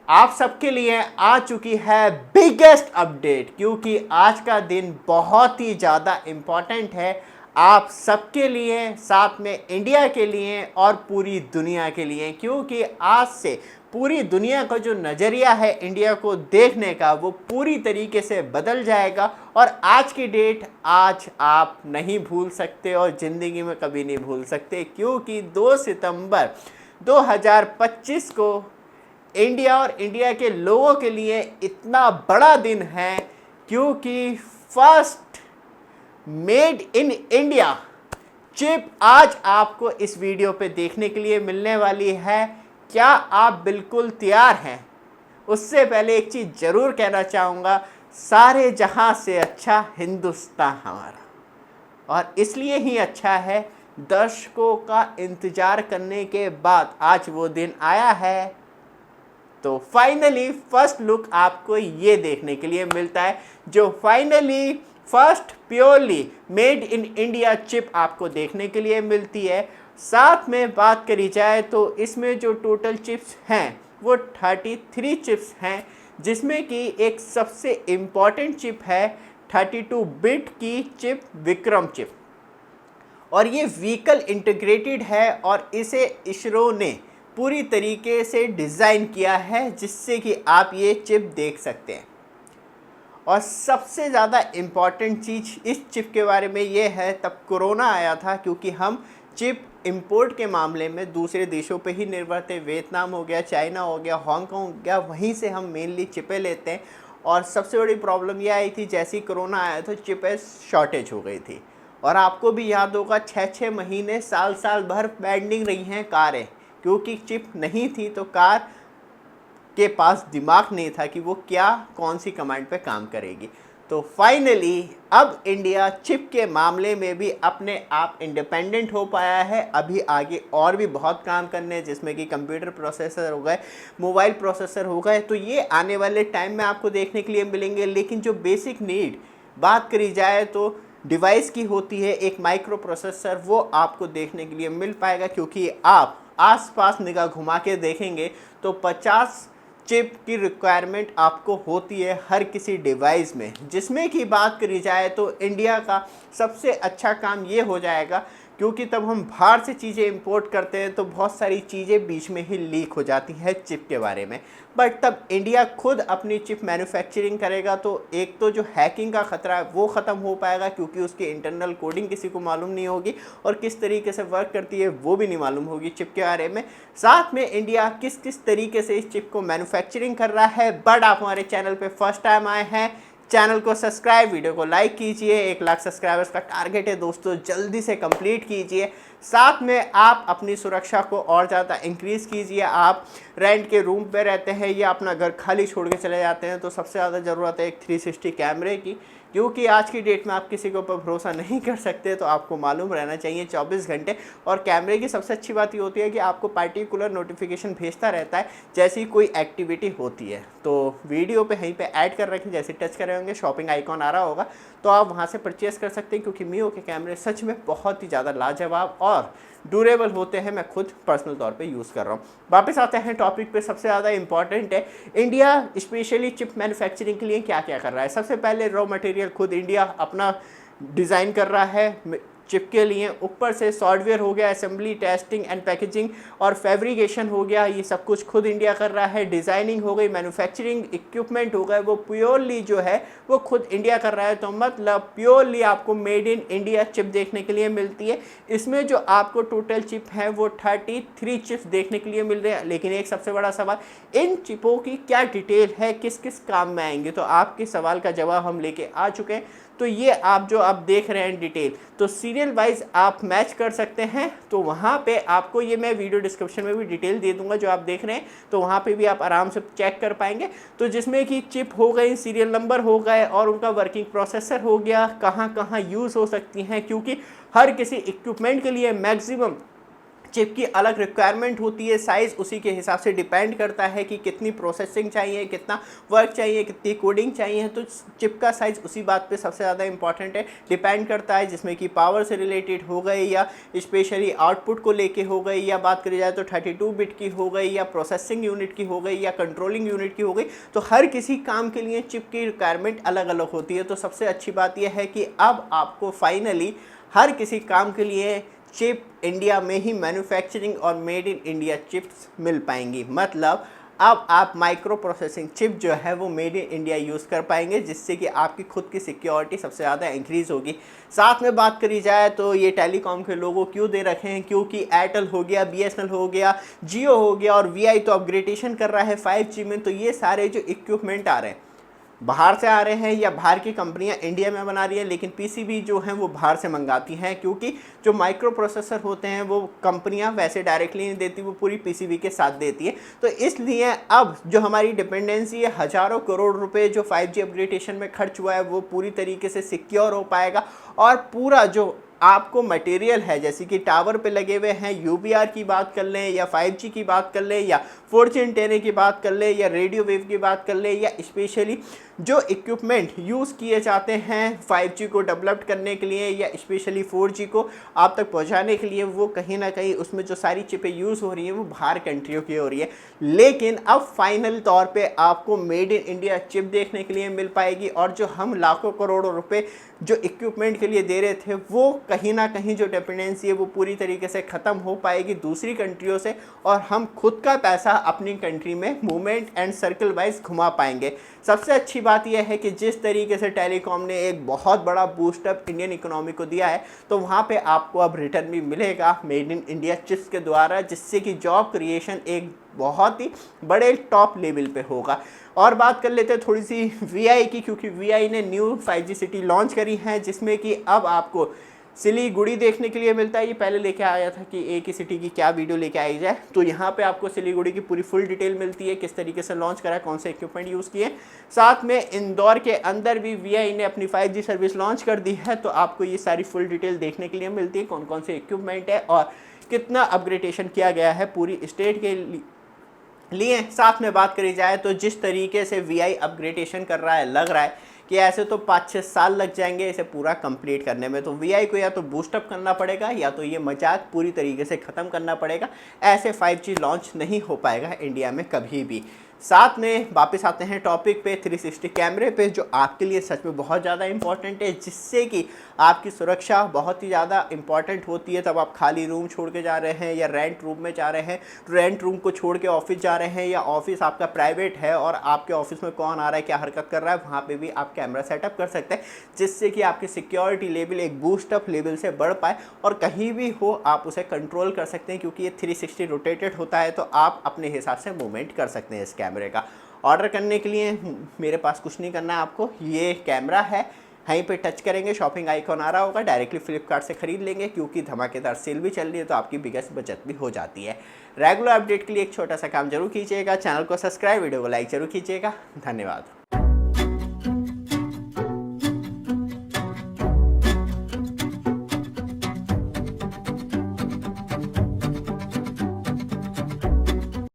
आप सबके लिए आ चुकी है बिगेस्ट अपडेट, क्योंकि आज का दिन बहुत ही ज़्यादा इम्पॉर्टेंट है आप सबके लिए, साथ में इंडिया के लिए और पूरी दुनिया के लिए। क्योंकि आज से पूरी दुनिया का जो नज़रिया है इंडिया को देखने का वो पूरी तरीके से बदल जाएगा। और आज की डेट आज आप नहीं भूल सकते और ज़िंदगी में कभी नहीं भूल सकते, क्योंकि 2 सितंबर 2025 को इंडिया और इंडिया के लोगों के लिए इतना बड़ा दिन है, क्योंकि first made in India chip आज आपको इस वीडियो पे देखने के लिए मिलने वाली है। क्या आप बिल्कुल तैयार हैं? उससे पहले एक चीज़ ज़रूर कहना चाहूँगा, सारे जहां से अच्छा हिंदुस्तान हमारा, और इसलिए ही अच्छा है दर्शकों का इंतज़ार करने के बाद आज वो दिन आया है। तो फाइनली फर्स्ट लुक आपको ये देखने के लिए मिलता है, जो finally first purely made in India chip आपको देखने के लिए मिलती है। साथ में बात करी जाए तो इसमें जो टोटल चिप्स हैं वो 33 चिप्स हैं, जिसमें कि एक सबसे इम्पॉर्टेंट चिप है 32 बिट की चिप विक्रम चिप, और ये व्हीकल इंटीग्रेटेड है और इसे इसरो ने पूरी तरीके से डिज़ाइन किया है, जिससे कि आप ये चिप देख सकते हैं। और सबसे ज़्यादा इम्पॉर्टेंट चीज़ इस चिप के बारे में ये है, तब कोरोना आया था, क्योंकि हम चिप इंपोर्ट के मामले में दूसरे देशों पे ही निर्भर थे। वियतनाम हो गया, चाइना हो गया, हांगकांग हो गया, वहीं से हम मेनली चिपें लेते हैं। और सबसे बड़ी प्रॉब्लम यह आई थी, जैसे ही कोरोना आया तो चिपें शॉर्टेज हो गई थी। और आपको भी याद होगा 6-6 महीने साल भर पेंडिंग रही हैं कारें, क्योंकि चिप नहीं थी तो कार के पास दिमाग नहीं था कि वो क्या कौन सी कमांड पे काम करेगी। तो फाइनली अब इंडिया चिप के मामले में भी अपने आप इंडिपेंडेंट हो पाया है। अभी आगे और भी बहुत काम करने हैं, जिसमें कि कंप्यूटर प्रोसेसर हो गए, मोबाइल प्रोसेसर हो गए, तो ये आने वाले टाइम में आपको देखने के लिए मिलेंगे। लेकिन जो बेसिक नीड बात करी जाए तो डिवाइस की होती है, एक माइक्रो प्रोसेसर, वो आपको देखने के लिए मिल पाएगा। क्योंकि आप आसपास निगाह घुमा के देखेंगे तो 50 चिप की रिक्वायरमेंट आपको होती है हर किसी डिवाइस में, जिसमें की बात करी जाए तो इंडिया का सबसे अच्छा काम ये हो जाएगा, क्योंकि तब हम बाहर से चीज़ें इंपोर्ट करते हैं तो बहुत सारी चीज़ें बीच में ही लीक हो जाती हैं चिप के बारे में। बट तब इंडिया खुद अपनी चिप मैन्युफैक्चरिंग करेगा तो एक तो जो हैकिंग का ख़तरा है वो ख़त्म हो पाएगा, क्योंकि उसकी इंटरनल कोडिंग किसी को मालूम नहीं होगी और किस तरीके से वर्क करती है वो भी नहीं मालूम होगी चिप के बारे में। साथ में इंडिया किस किस तरीके से इस चिप को मैन्युफैक्चरिंग कर रहा है। बट आप हमारे चैनल पर फर्स्ट टाइम आए हैं, चैनल को सब्सक्राइब, वीडियो को लाइक कीजिए। 1 लाख सब्सक्राइबर्स का टारगेट है दोस्तों, जल्दी से कंप्लीट कीजिए। साथ में आप अपनी सुरक्षा को और ज़्यादा इंक्रीज़ कीजिए। आप रेंट के रूम पे रहते हैं या अपना घर खाली छोड़ के चले जाते हैं तो सबसे ज़्यादा ज़रूरत है एक 360 कैमरे की, क्योंकि आज की डेट में आप किसी के ऊपर भरोसा नहीं कर सकते। तो आपको मालूम रहना चाहिए 24 घंटे। और कैमरे की सबसे अच्छी बात ये होती है कि आपको पार्टिकुलर नोटिफिकेशन भेजता रहता है जैसी कोई एक्टिविटी होती है। तो वीडियो पे यहीं पे ऐड कर रखें, जैसे टच कर रहे होंगे शॉपिंग आइकॉन आ रहा होगा तो आप वहाँ से परचेज़ कर सकते हैं, क्योंकि मियो के कैमरे सच में बहुत ही ज़्यादा लाजवाब और ड्यूरेबल होते हैं। मैं खुद पर्सनल तौर पे यूज़ कर रहा हूँ। वापस आते हैं टॉपिक पे। सबसे ज़्यादा इंपॉर्टेंट है इंडिया स्पेशली चिप मैन्युफैक्चरिंग के लिए क्या क्या कर रहा है। सबसे पहले रॉ मटेरियल खुद इंडिया अपना डिज़ाइन कर रहा है चिप के लिए। ऊपर से सॉफ्टवेयर हो गया, असेंबली, टेस्टिंग एंड पैकेजिंग और फैब्रिकेशन हो गया, ये सब कुछ खुद इंडिया कर रहा है। डिज़ाइनिंग हो गई, मैन्युफैक्चरिंग इक्विपमेंट हो गए, वो प्योरली जो है वो खुद इंडिया कर रहा है। तो मतलब प्योरली आपको मेड इन इंडिया चिप देखने के लिए मिलती है। इसमें जो आपको टोटल चिप है वो 33 चिप्स देखने के लिए मिल रहे हैं। लेकिन एक सबसे बड़ा सवाल, इन चिपों की क्या डिटेल है, किस किस काम में आएंगे, तो आपके सवाल का जवाब हम लेके आ चुके हैं। तो ये आप जो आप देख रहे हैं डिटेल, तो सीरियल वाइज आप मैच कर सकते हैं। तो वहाँ पे आपको ये मैं वीडियो डिस्क्रिप्शन में भी डिटेल दे दूंगा जो आप देख रहे हैं, तो वहाँ पे भी आप आराम से चेक कर पाएंगे। तो जिसमें कि चिप हो गई, सीरियल नंबर हो गए और उनका वर्किंग प्रोसेसर हो गया, कहाँ कहाँ यूज़ हो सकती हैं, क्योंकि हर किसी इक्विपमेंट के लिए मैक्सिमम चिप की अलग रिक्वायरमेंट होती है, साइज़ उसी के हिसाब से डिपेंड करता है कि कितनी प्रोसेसिंग चाहिए, कितना वर्क चाहिए, कितनी कोडिंग चाहिए। तो चिप का साइज़ उसी बात पे सबसे ज़्यादा इंपॉर्टेंट है, डिपेंड करता है, जिसमें कि पावर से रिलेटेड हो गई या स्पेशली आउटपुट को लेके हो गई, या बात करी जाए तो 32 बिट की हो गई, या प्रोसेसिंग यूनिट की हो गई, या कंट्रोलिंग यूनिट की हो गई। तो हर किसी काम के लिए चिप की रिक्वायरमेंट अलग अलग होती है। तो सबसे अच्छी बात यह है कि अब आपको फाइनली हर किसी काम के लिए चिप इंडिया में ही मैन्युफैक्चरिंग और मेड इन इंडिया चिप्स मिल पाएंगी। मतलब अब आप माइक्रो प्रोसेसिंग चिप जो है वो मेड इन इंडिया यूज़ कर पाएंगे, जिससे कि आपकी खुद की सिक्योरिटी सबसे ज़्यादा इंक्रीज़ होगी। साथ में बात करी जाए तो ये टेलीकॉम के लोगों क्यों दे रखे हैं, क्योंकि एयरटेल हो गया, बीएसएनएल हो गया, जियो हो गया और वीआई तो अपग्रेडेशन कर रहा है 5G में। तो ये सारे जो इक्विपमेंट आ रहे हैं बाहर से आ रहे हैं या बाहर की कंपनियां इंडिया में बना रही है, लेकिन पीसीबी जो हैं वो बाहर से मंगाती हैं, क्योंकि जो माइक्रो प्रोसेसर होते हैं वो कंपनियां वैसे डायरेक्टली नहीं देती, वो पूरी पीसीबी के साथ देती है। तो इसलिए अब जो हमारी डिपेंडेंसी है, हज़ारों करोड़ रुपए जो 5G अपग्रेडेशन में खर्च हुआ है वो पूरी तरीके से सिक्योर हो पाएगा। और पूरा जो आपको मटेरियल है, जैसे कि टावर पे लगे हुए हैं, यूबीआर की बात कर लें या 5G की बात कर लें या 4G एंटेना की बात कर लें या रेडियो वेव की बात कर लें, या स्पेशली जो इक्विपमेंट यूज़ किए जाते हैं 5G को डेवलप करने के लिए या स्पेशली 4G को आप तक पहुंचाने के लिए, वो कहीं ना कहीं उसमें जो सारी चिपें यूज़ हो रही हैं वो बाहर कंट्रियों की हो रही है। लेकिन अब फाइनल तौर पे आपको मेड इन इंडिया चिप देखने के लिए मिल पाएगी। और जो हम लाखों करोड़ों रुपए जो इक्विपमेंट के लिए दे रहे थे, वो कहीं ना कहीं जो डिपेंडेंसी है वो पूरी तरीके से ख़त्म हो पाएगी दूसरी कंट्रियों से, और हम खुद का पैसा अपनी कंट्री में मूवमेंट एंड सर्कल वाइज घुमा पाएंगे। सबसे अच्छी बात यह है कि जिस तरीके से टेलीकॉम ने एक बहुत बड़ा बूस्टअप इंडियन इकोनॉमी को दिया है, तो वहाँ पे आपको अब रिटर्न भी मिलेगा मेड इन इंडिया चिप्स के द्वारा, जिससे कि जॉब क्रिएशन एक बहुत ही बड़े टॉप लेवल पे होगा। और बात कर लेते हैं थोड़ी सी वीआई की, क्योंकि वीआई ने न्यू 5G सिटी लॉन्च करी है, जिसमें कि अब आपको सिलीगुड़ी देखने के लिए मिलता है। ये पहले लेके आया था कि एक ही सिटी की क्या वीडियो लेके आई जाए, तो यहाँ पे आपको सिलीगुड़ी की पूरी फुल डिटेल मिलती है, किस तरीके से लॉन्च करा, कौन से इक्विपमेंट यूज़ किए। साथ में इंदौर के अंदर भी वीआई ने अपनी 5G सर्विस लॉन्च कर दी है, तो आपको ये सारी फुल डिटेल देखने के लिए मिलती है, कौन कौन से इक्विपमेंट है और कितना अपग्रेडेशन किया गया है पूरी स्टेट के लिए। साथ में बात करी जाए तो जिस तरीके से वीआई अपग्रेडेशन कर रहा है, लग रहा है कि ऐसे तो 5-6 साल लग जाएंगे इसे पूरा कंप्लीट करने में। तो वीआई को या तो बूस्टअप करना पड़ेगा या तो ये मजाक पूरी तरीके से ख़त्म करना पड़ेगा। ऐसे 5G लॉन्च नहीं हो पाएगा इंडिया में कभी भी। साथ में वापस आते हैं टॉपिक पे 360 कैमरे पे, जो आपके लिए सच में बहुत ज़्यादा इंपॉर्टेंट है, जिससे कि आपकी सुरक्षा बहुत ही ज़्यादा इंपॉर्टेंट होती है। तब आप खाली रूम छोड़ के जा रहे हैं या रेंट रूम में जा रहे हैं, रेंट रूम को छोड़ के ऑफिस जा रहे हैं, या ऑफिस आपका प्राइवेट है और आपके ऑफिस में कौन आ रहा है, क्या हरकत कर रहा है, वहाँ पर भी आप कैमरा सेटअप कर सकते हैं, जिससे कि आपकी सिक्योरिटी लेवल एक बूस्टअप लेवल से बढ़ पाए और कहीं भी हो आप उसे कंट्रोल कर सकते हैं, क्योंकि ये 360 रोटेटेड होता है, तो आप अपने हिसाब से मूवमेंट कर सकते हैं इस कैमरे का। ऑर्डर करने के लिए मेरे पास कुछ नहीं करना है आपको, ये कैमरा है, यहीं पे टच करेंगे, शॉपिंग आइकॉन आ रहा होगा, डायरेक्टली फ्लिपकार्ट से खरीद लेंगे, क्योंकि धमाकेदार सेल भी चल रही है, तो आपकी बिगेस्ट बचत भी हो जाती है। रेगुलर अपडेट के लिए एक छोटा सा काम जरूर कीजिएगा, चैनल को सब्सक्राइब, वीडियो को लाइक जरूर कीजिएगा। धन्यवाद।